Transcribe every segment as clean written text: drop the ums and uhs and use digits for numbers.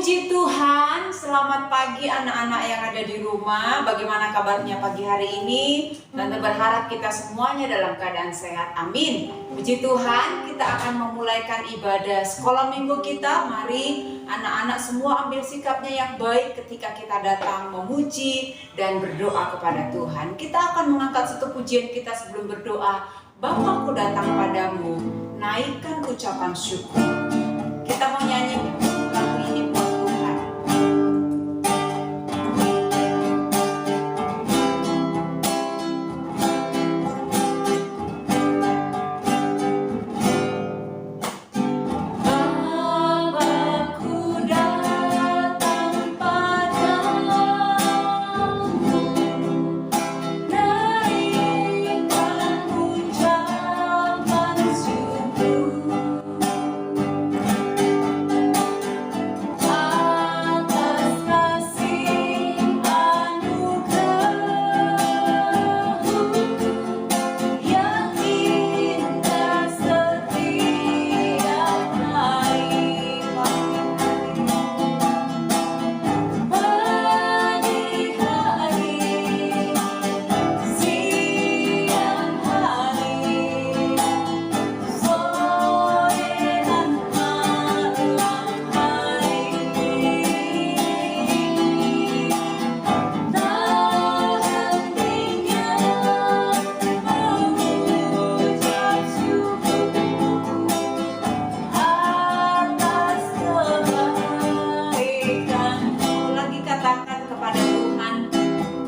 Puji Tuhan, selamat pagi anak-anak yang ada di rumah. Bagaimana kabarnya pagi hari ini? Tante berharap kita semuanya dalam keadaan sehat. Amin. Puji Tuhan, kita akan memulaikan ibadah sekolah minggu kita. Mari anak-anak semua ambil sikapnya yang baik ketika kita datang memuji dan berdoa kepada Tuhan. Kita akan mengangkat satu pujian kita sebelum berdoa. Bapa, ku datang padamu, naikkan ucapan syukur. Kita mau nyanyi lagu ini buat Tuhan.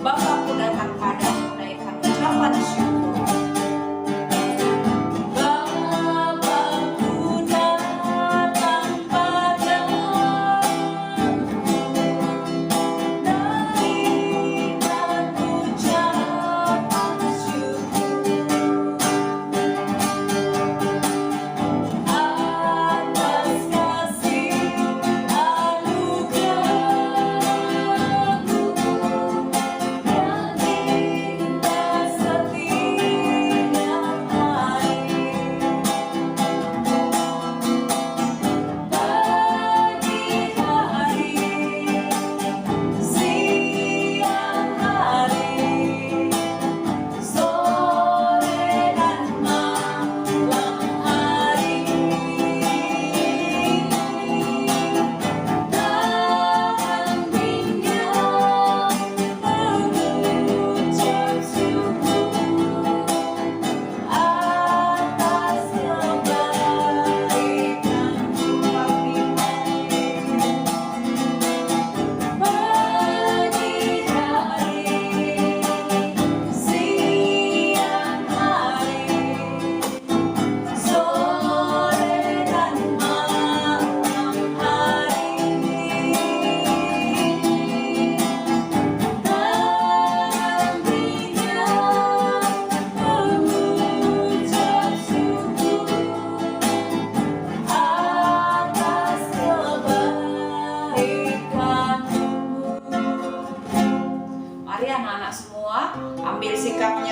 Bapa, ku datang padamu, naikkan ucapan syukur.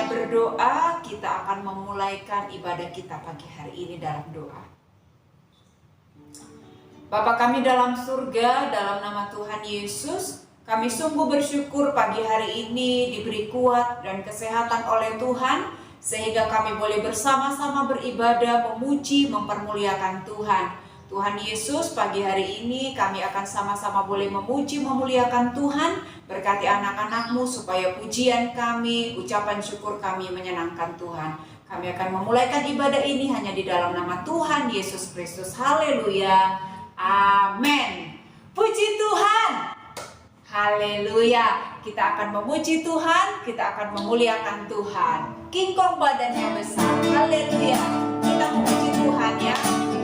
Berdoa, kita akan memulaikan ibadah kita pagi hari ini dalam doa. Bapa kami dalam surga, dalam nama Tuhan Yesus, kami sungguh bersyukur pagi hari ini diberi kuat dan kesehatan oleh Tuhan, sehingga kami boleh bersama-sama beribadah, memuji, mempermuliakan Tuhan. Tuhan Yesus, pagi hari ini kami akan sama-sama boleh memuji, memuliakan Tuhan. Berkati anak-anak-Mu supaya pujian kami, ucapan syukur kami menyenangkan Tuhan. Kami akan memulaikan ibadah ini hanya di dalam nama Tuhan Yesus Kristus. Haleluya. Amin. Puji Tuhan. Haleluya. Kita akan memuji Tuhan, kita akan memuliakan Tuhan. Kingkong badannya besar. Haleluya. Kita memuji Tuhan ya. Haleluya.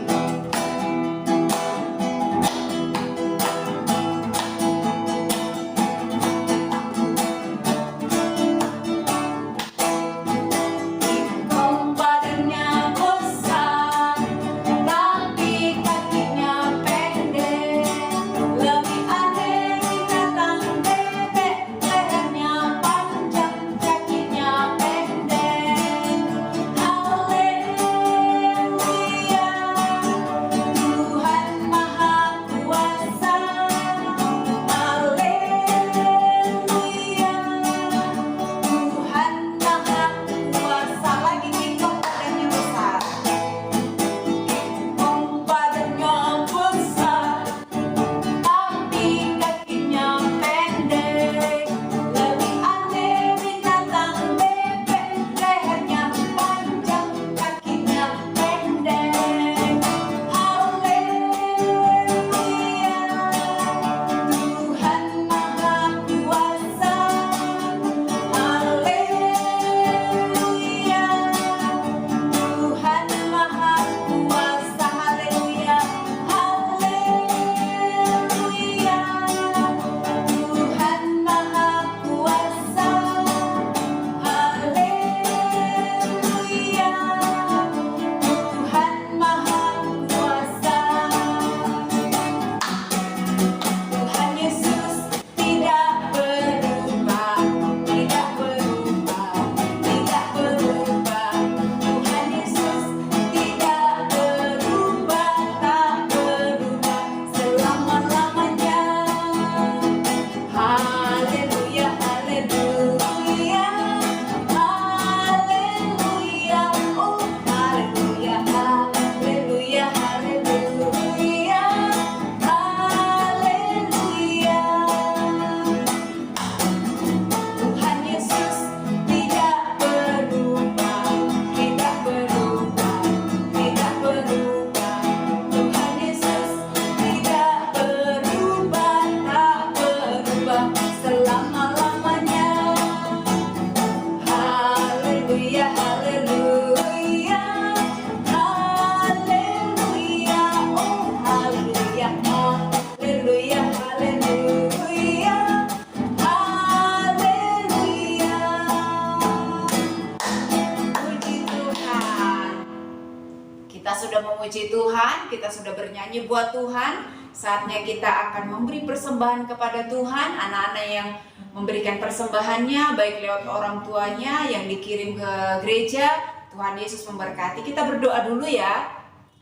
Tuhan, kita sudah bernyanyi buat Tuhan. Saatnya kita akan memberi persembahan kepada Tuhan. Anak-anak yang memberikan persembahannya baik lewat orang tuanya yang dikirim ke gereja. Tuhan Yesus memberkati. Kita berdoa dulu ya.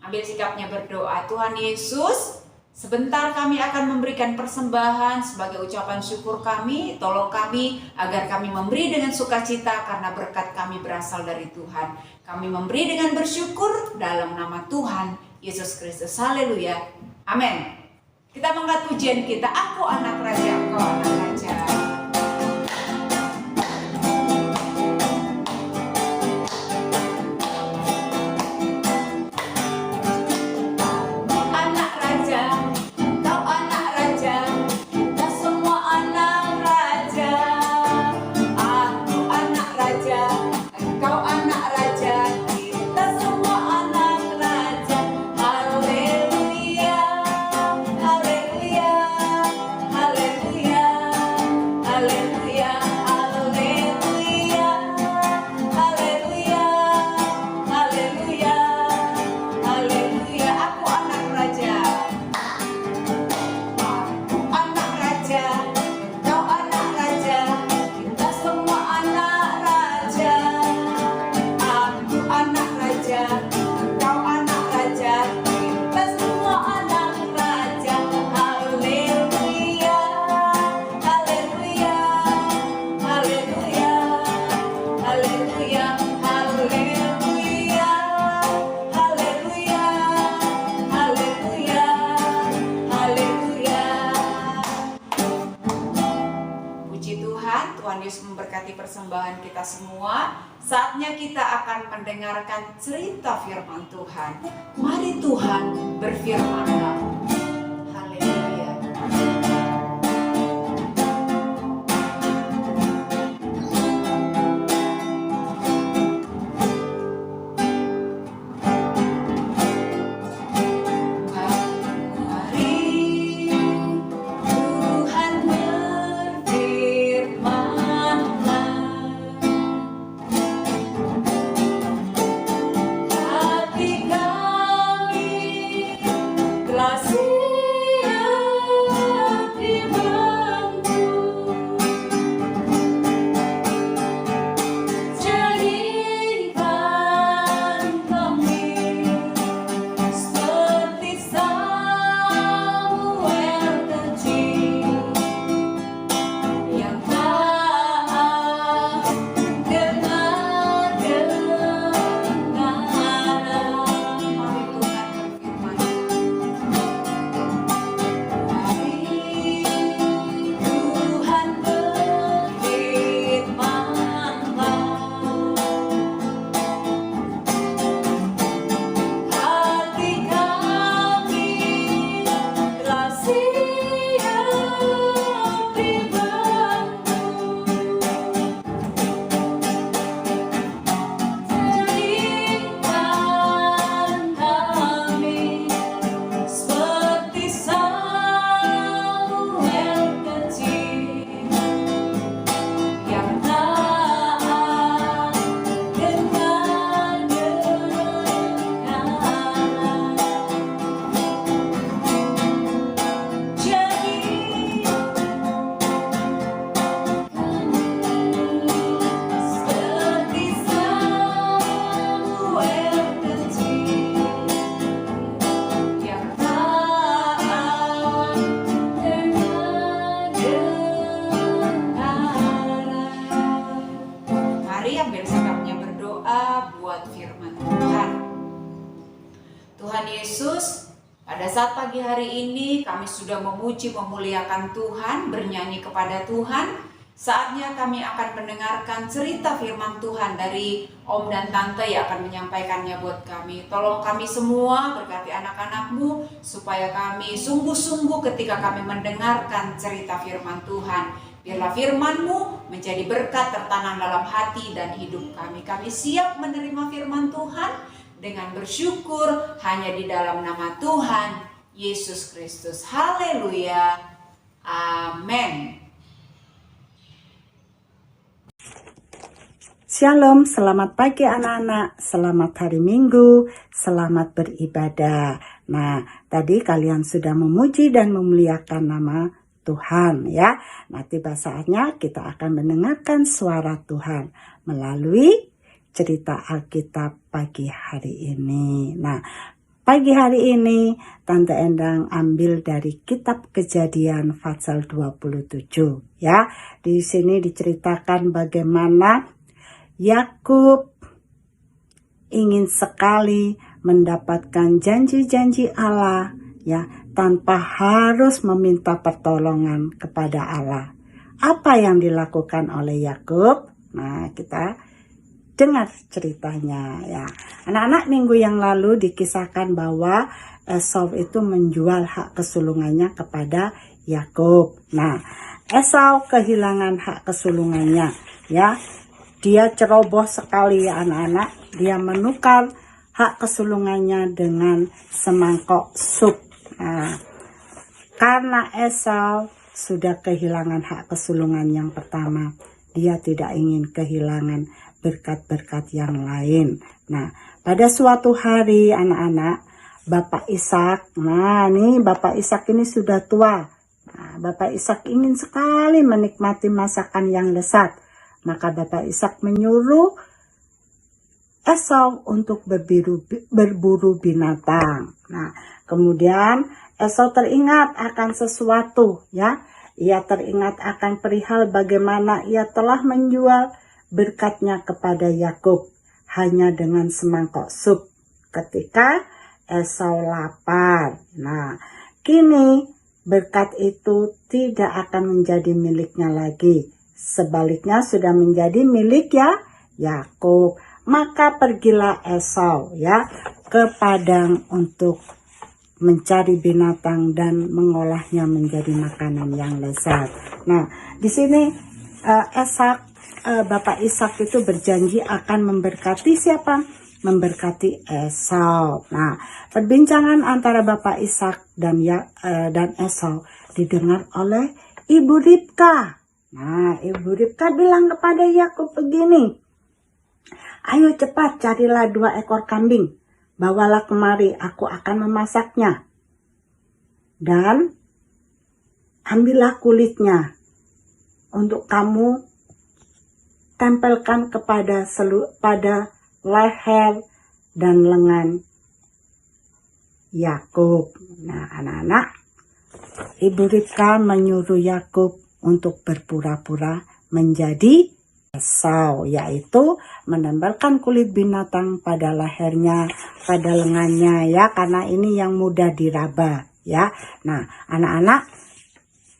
Ambil sikapnya berdoa. Tuhan Yesus, sebentar kami akan memberikan persembahan sebagai ucapan syukur kami. Tolong kami agar kami memberi dengan sukacita karena berkat kami berasal dari Tuhan. Kami memberi dengan bersyukur dalam nama Tuhan Yesus Kristus. Haleluya. Amin. Kita mengangkat pujian kita. Aku anak raja, engkau anak raja. Persembahan kita semua. Saatnya kita akan mendengarkan cerita firman Tuhan. Mari Tuhan berfirman-Nya. Haleluya. Tuhan Yesus, pada saat pagi hari ini kami sudah memuji memuliakan Tuhan, bernyanyi kepada Tuhan. Saatnya kami akan mendengarkan cerita firman Tuhan dari Om dan Tante yang akan menyampaikannya buat kami. Tolong kami semua berkati anak-anakmu supaya kami sungguh-sungguh ketika kami mendengarkan cerita firman Tuhan. Biarlah firman-Mu menjadi berkat tertanam dalam hati dan hidup kami. Kami siap menerima firman Tuhan dengan bersyukur hanya di dalam nama Tuhan Yesus Kristus. Haleluya. Amin. Shalom, selamat pagi anak-anak, selamat hari Minggu, selamat beribadah. Nah, tadi kalian sudah memuji dan memuliakan nama Tuhan ya. Nah, tiba saatnya kita akan mendengarkan suara Tuhan melalui cerita Alkitab pagi hari ini. Nah, pagi hari ini Tante Endang ambil dari kitab Kejadian pasal 27 ya. Di sini diceritakan bagaimana Yakub ingin sekali mendapatkan janji-janji Allah ya, tanpa harus meminta pertolongan kepada Allah. Apa yang dilakukan oleh Yakub? Nah, kita dengar ceritanya ya. Anak-anak, minggu yang lalu dikisahkan bahwa Esau itu menjual hak kesulungannya kepada Yakub. Nah, Esau kehilangan hak kesulungannya ya. Dia ceroboh sekali ya anak-anak. Dia menukar hak kesulungannya dengan semangkok sup. Nah, karena Esau sudah kehilangan hak kesulungan yang pertama, dia tidak ingin kehilangan berkat-berkat yang lain. Nah, pada suatu hari anak-anak, Bapak Ishak, nah nih Bapak Ishak ini sudah tua. Nah, Bapak Ishak ingin sekali menikmati masakan yang lezat. Maka Bapak Ishak menyuruh Esau untuk berburu binatang. Nah, kemudian Esau teringat akan sesuatu ya. Ia teringat akan perihal bagaimana ia telah menjual berkatnya kepada Yakub hanya dengan semangkok sup ketika Esau lapar. Nah, kini berkat itu tidak akan menjadi miliknya lagi. Sebaliknya sudah menjadi milik ya Yakub. Maka pergilah Esau ya ke padang untuk mencari binatang dan mengolahnya menjadi makanan yang lezat. Nah, di sini Bapak Ishak itu berjanji akan memberkati siapa? Memberkati Esau. Nah, perbincangan antara Bapak Ishak dan Esau didengar oleh Ibu Ribka. Nah, Ibu Ribka bilang kepada Yakub begini, "Ayo cepat carilah 2 ekor kambing, bawalah kemari, aku akan memasaknya. Dan ambillah kulitnya untuk kamu tempelkan pada leher dan lengan Yakub." Nah, anak-anak, Ibu Ribka menyuruh Yakub untuk berpura-pura menjadi Esau, yaitu menempelkan kulit binatang pada lehernya, pada lengannya ya, karena ini yang mudah diraba ya. Nah, anak-anak,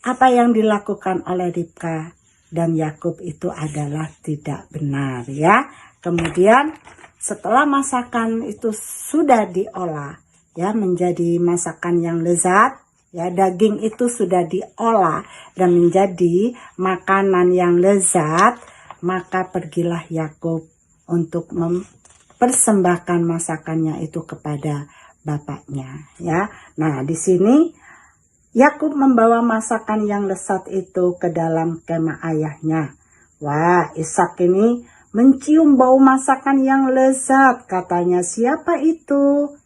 apa yang dilakukan oleh Ribka dan Yakub itu adalah tidak benar ya. Kemudian setelah masakan itu sudah diolah ya menjadi masakan yang lezat ya, daging itu sudah diolah dan menjadi makanan yang lezat, maka pergilah Yakub untuk mempersembahkan masakannya itu kepada bapaknya ya. Nah, di sini Yakub membawa masakan yang lezat itu ke dalam kemah ayahnya. Wah, Ishak ini mencium bau masakan yang lezat. Katanya, "Siapa itu?"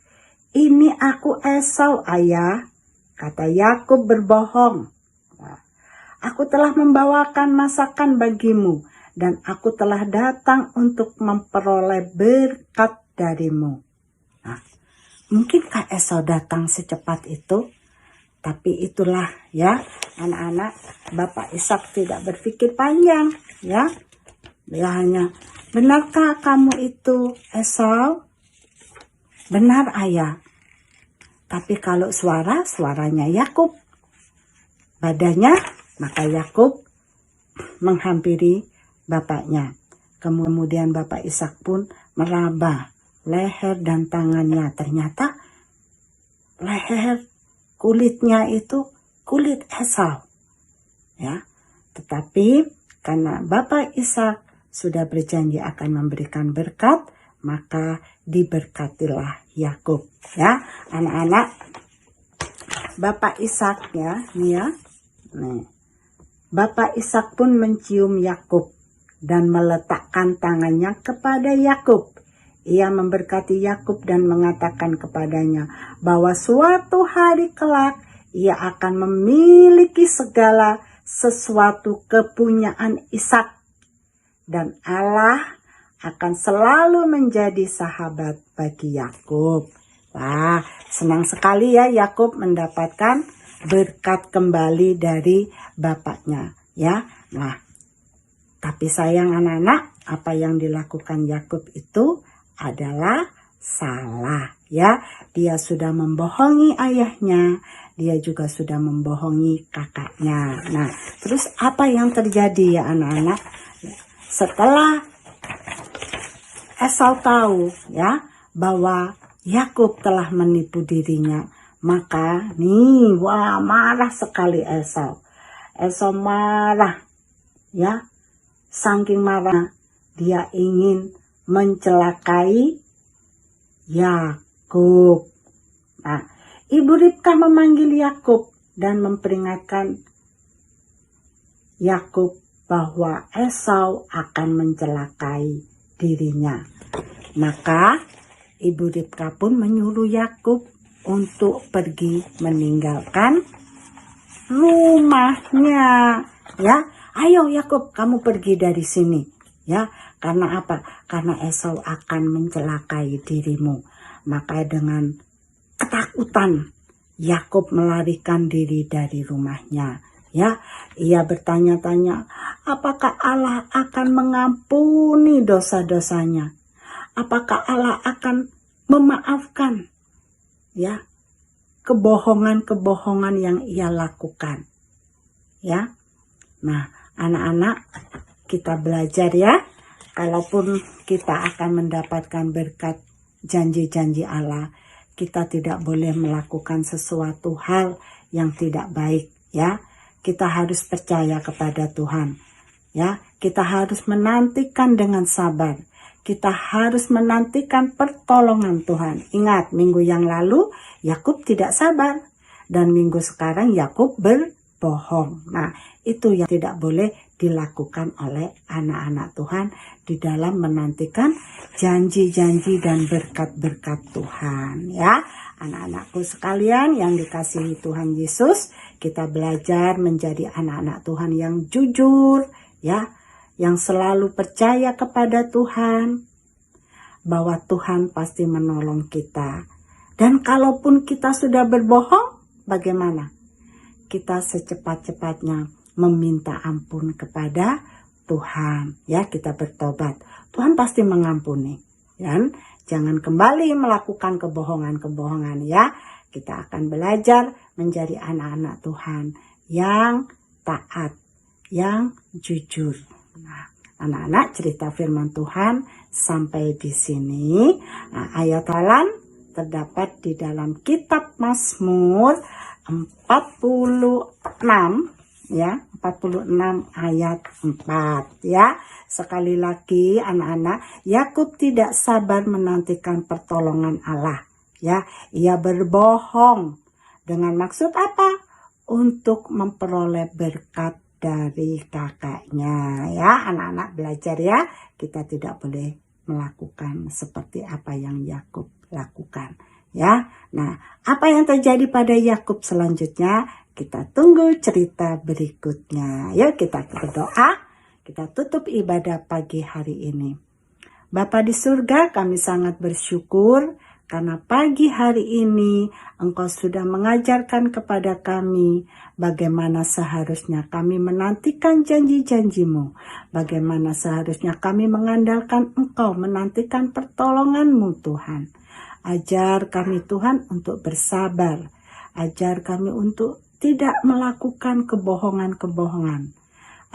"Ini aku Esau, ayah," kata Yakub berbohong. "Aku telah membawakan masakan bagimu dan aku telah datang untuk memperoleh berkat darimu." Nah, mungkinkah Esau datang secepat itu? Tapi itulah ya anak-anak, Bapak Ishak tidak berpikir panjang ya. Dia hanya, "Benarkah kamu itu Esau?" "Benar, ayah." Tapi kalau suaranya Yakub. Badannya, maka Yakub menghampiri bapaknya. Kemudian Bapak Ishak pun meraba leher dan tangannya. Ternyata leher kulitnya itu kulit Esau. Ya. Tetapi karena Bapak Ishak sudah berjanji akan memberikan berkat, maka diberkatilah Yakub ya. Anak-anak, Bapak Ishak ya, nih ya. Nih. Bapak Ishak pun mencium Yakub dan meletakkan tangannya kepada Yakub. Ia memberkati Yakub dan mengatakan kepadanya bahwa suatu hari kelak ia akan memiliki segala sesuatu kepunyaan Ishak, dan Allah akan selalu menjadi sahabat bagi Yakub. Wah, senang sekali ya Yakub mendapatkan berkat kembali dari bapaknya, ya. Nah, tapi sayang anak-anak, apa yang dilakukan Yakub itu adalah salah, ya. Dia sudah membohongi ayahnya, dia juga sudah membohongi kakaknya. Nah, terus apa yang terjadi ya anak-anak? Setelah Esau tahu ya bahwa Yakub telah menipu dirinya, maka wah, marah sekali Esau. Esau marah, ya. Saking marah, dia ingin mencelakai Yakub. Nah, Ibu Ribka memanggil Yakub dan memperingatkan Yakub bahwa Esau akan mencelakai dirinya. Maka Ibu Ribka pun menyuruh Yakub untuk pergi meninggalkan rumahnya, ya. Ayo Yakub, kamu pergi dari sini, ya. Karena apa? Karena Esau akan mencelakai dirimu. Maka dengan ketakutan Yakub melarikan diri dari rumahnya, ya. Ia bertanya-tanya, apakah Allah akan mengampuni dosa-dosanya? Apakah Allah akan memaafkan, ya, kebohongan-kebohongan yang ia lakukan, ya. Nah, anak-anak, kita belajar ya, kalaupun kita akan mendapatkan berkat janji-janji Allah, kita tidak boleh melakukan sesuatu hal yang tidak baik, ya. Kita harus percaya kepada Tuhan, ya. Kita harus menantikan dengan sabar. Kita harus menantikan pertolongan Tuhan. Ingat, minggu yang lalu Yakub tidak sabar, dan minggu sekarang Yakub berbohong. Nah, itu yang tidak boleh dilakukan oleh anak-anak Tuhan di dalam menantikan janji-janji dan berkat-berkat Tuhan, ya. Anak-anakku sekalian yang dikasihi Tuhan Yesus, kita belajar menjadi anak-anak Tuhan yang jujur, ya, yang selalu percaya kepada Tuhan, bahwa Tuhan pasti menolong kita. Dan kalaupun kita sudah berbohong, bagaimana? Kita secepat-cepatnya meminta ampun kepada Tuhan, ya. Kita bertobat, Tuhan pasti mengampuni, dan jangan kembali melakukan kebohongan-kebohongan, ya. Kita akan belajar menjadi anak-anak Tuhan yang taat, yang jujur. Nah, anak-anak, cerita firman Tuhan sampai di sini. Nah, ayat hafalan terdapat di dalam kitab Mazmur 46, ya, 46 ayat 4, ya. Sekali lagi anak-anak, Yakub tidak sabar menantikan pertolongan Allah, ya. Ia berbohong dengan maksud apa? Untuk memperoleh berkat dari kakaknya, ya. Anak-anak belajar ya, kita tidak boleh melakukan seperti apa yang Yakub lakukan, ya. Nah, apa yang terjadi pada Yakub selanjutnya? Kita tunggu cerita berikutnya. Yuk kita berdoa, kita tutup ibadah pagi hari ini. Bapa di surga, kami sangat bersyukur karena pagi hari ini Engkau sudah mengajarkan kepada kami bagaimana seharusnya kami menantikan janji-janji-Mu. Bagaimana seharusnya kami mengandalkan Engkau, menantikan pertolongan-Mu Tuhan. Ajar kami Tuhan untuk bersabar. Ajar kami untuk tidak melakukan kebohongan-kebohongan.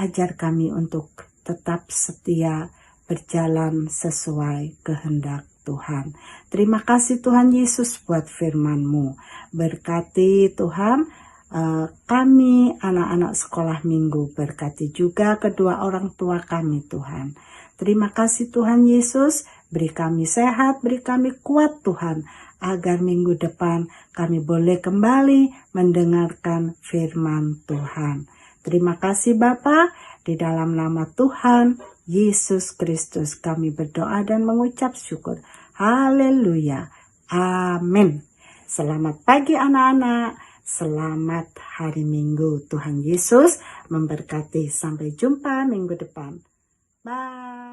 Ajar kami untuk tetap setia berjalan sesuai kehendak Tuhan. Terima kasih Tuhan Yesus buat firman-Mu. Berkati Tuhan kami anak-anak sekolah minggu. Berkati juga kedua orang tua kami Tuhan. Terima kasih Tuhan Yesus. Beri kami sehat, beri kami kuat Tuhan, agar minggu depan kami boleh kembali mendengarkan firman Tuhan. Terima kasih Bapa, di dalam nama Tuhan Yesus Kristus kami berdoa dan mengucap syukur. Haleluya. Amin. Selamat pagi anak-anak. Selamat hari Minggu. Tuhan Yesus memberkati. Sampai jumpa minggu depan. Bye.